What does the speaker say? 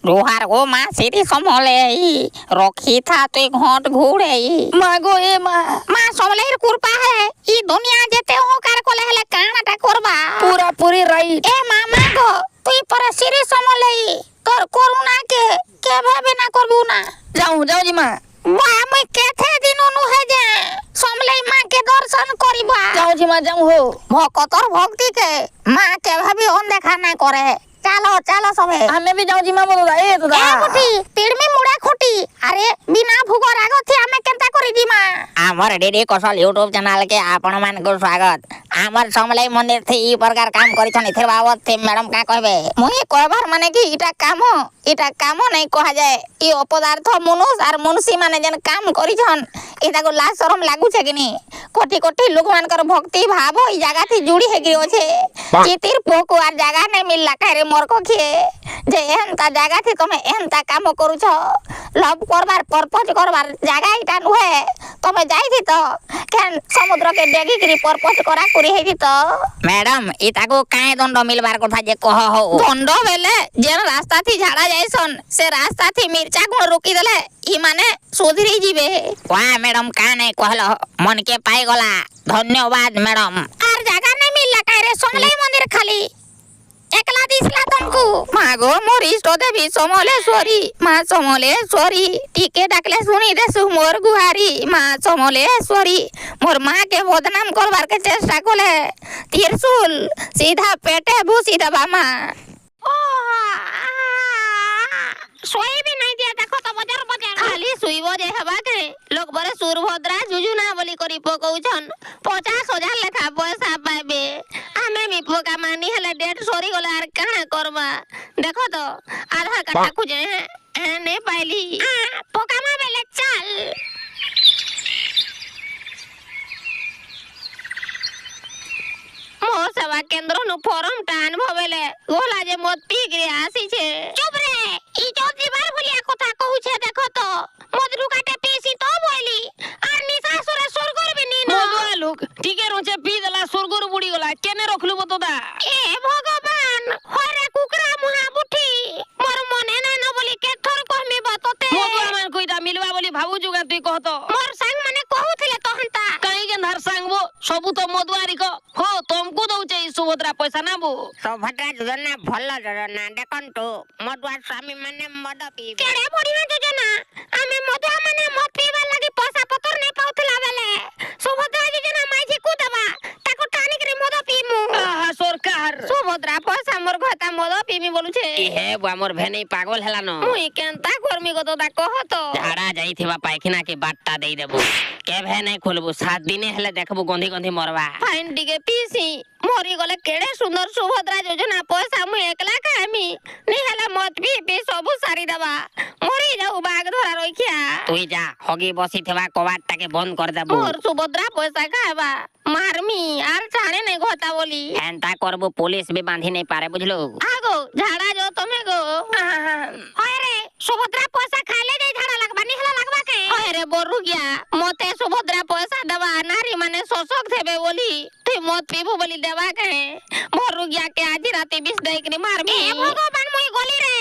জোহার গো মা সিরি সমলে রক্ষি থা তুই ঘট ঘুরে মা গো এ মা মা সমলের কৃপা হে ই দুনিয়া যেতে হোকার কলে হেলে কানাটা করবা पूरा पूरी राइट এ মা মা গো তুই পরে সিরি সমলে তোর করুণা কে ভাবে না করবু না जाऊं जाऊं जी माँ বা আমি কেথে দিন নুহে যে সমলে মা কে দর্শন করিবা जाऊं जी माँ जाऊं हो ভকতর ভক্তি কে মা কে ভাবে অনদেখা না করে চলো চলো সবে हमें भी जाऊं जी माँ बोलो ए तो এ খুটি তিড়মি মুড়া খুটি আরে বিনা ভুগর আগথি আমি কেনতা করি দিমা আমার ডিডি কৌশল यूट्यूब चैनल के आपण मान को स्वागत আমার সমলাই মন্দির থে ই প্রকার কাম করিছন এথের বাবদ থে ম্যাডাম কা কইবে মুই কইবার মানে কি এটা কাম নাই কহা যায় ই অপদার্থ মনুষ আর মনুষী মানে যেন কাম করিছন এটাকে লাজ শরম লাগুছে কিনি কোটি কোটি লোক মানकर ভক্তি ভাব এই জায়গা থে জুড়ি হেগি আছে চিতির পোকু আর জায়গা নাই মিললা কারে মরক খিয়ে যে এনতা জায়গা থে তুমি এনতা কাম করুছ লভ করবার পরপোজ করবার জায়গা এটা নুহে তুমি যাইছি তো কেন সমুদ্র কে ডেগি করি পরপোজ করা করি হেদি তো ম্যাডাম ইতাকো কায় দণ্ড মিলবার কথা যে কহ হো দণ্ড বেলে যেন রাস্তা থি ঝাড়া যাইছন সে রাস্তা থি মির্চা গুণ রুকি দেলে ই মানে সুধরি জিবে ওয়া ম্যাডাম কা নাই কহল মন কে পাই গলা ধন্যবাদ ম্যাডাম আর জায়গা নাই মিললা কারে সমলাই মন্দির খালি একলা দিছলা তুমকু মাগো মোর ইষ্ট দেবী সমলেশ্বরী মা সমলেশ্বরী টিকে ডাকলে শুনি দেসু মোর গুহারি মা সমলেশ্বরী মোর মা কে বদনাম করবার के চেষ্টা করলে ত্রিশূল सीधा পেটে ভুসি দেবা মা सोई भी नहीं दिया देखो तो बजार खाली सुईबो जे हवा के लोग बरे सुरभद्रा जुजुना बोली करी पकौछन 50,000 लेखा पैसा पाबे हमें भी पोका मानी हले डेट सरी गले आर कहां करबा देखो तो आधार कार्ड खुजे ने पाइली पोका मा बेले चल मोर सेवा केंद्र नु फॉर्म टान भवेले गोला जे मत पी गिरे आसी छे चुप रे ई चौथी बार भलिया কথা कहू छे देखो तो मधुरु काटे पीसी तो बोली আর নিশা সুরে সুর করবি নি না मधुआ लोग ठीक है रोचे पी दला सुरगुर बुड़ी गला केने रखलु बतोदा এ ভগবান হরে কুকরা মুহা বুঠি মোর মনে না ন বলি কে থর কহমি বততে मधुआ मान कोइटा मिलवा बोली भाबू जुगा तुई कहतो মোর संग माने कहूथिले तहंता कहीं के धर सांगबो सबु तो मधुआरी को हो तुमको दउचे ई सुभद्रा पैसा नाबो ସୌଭଦ୍ରା ଯୋଜନା ଭଲ ଯୋଜନା ଦେଖନ୍ତୁ ମଦୁଆ ସ୍ୱାମୀ ମାନେ ମଦ ପିଇବେ କେଡେ ବଢିଆ ଯୋଜନା ଆମେ ମଦୁଆ ମାନେ ମଦ ପିଇବା ଲାଗି ପଇସା ପତ୍ର ନେଇ ପାଉଥିଲା ବେଲେ ସୁଭଦ୍ରା ଯୋଜନା ମାଇଜି କୁ ଦେବା ତାକୁ ଟାଣିକରି ମଦ ପିଇମୁ आहा सरकार ସୁଭଦ୍ରା ପଇସା ମୋର ଘତା ମଦ ପିଇମି ବୋଲୁଛେ ई हे बुआ मोर भेनी पागल हेला न ମୁଇଁ କେନ୍ତା କରମି ଗତ ତା କହ ତ झाड़ा जाइथिबा पायखाना के बाट्टा देई देबो केभे नै खोलबो 7 दिन हेले देखबो गंधी गंधी मरवा फाइन टिके पीसी मरी गले केडे सुंदर सुभद्रा योजना पैसा मुई एकला खामी नी हला मत पी सबु सारी दबा मरी जाऊ बाग धरा रखिया तुई जा हगी बसी थेबा कबाट टाके बंद कर देबो मोर सुभद्रा पैसा खाबा मारमी आर छाने नहीं घोता बोली एंता करबो पुलिस भी बांधी नहीं पारे बुझलो आगो झाड़ा जो तुमे गो अरे सुभद्रा पैसा खाले जाई झाड़ा लगबा नी हला लगबा के अरे बोरु गया मते सुभद्रा पैसा दबा नारी माने शोषक थेबे बोली ते मत पीबो बोली देबा के बोरु गया के आज राती 20 देकरी मारमी ए भगवान मोई गोली रे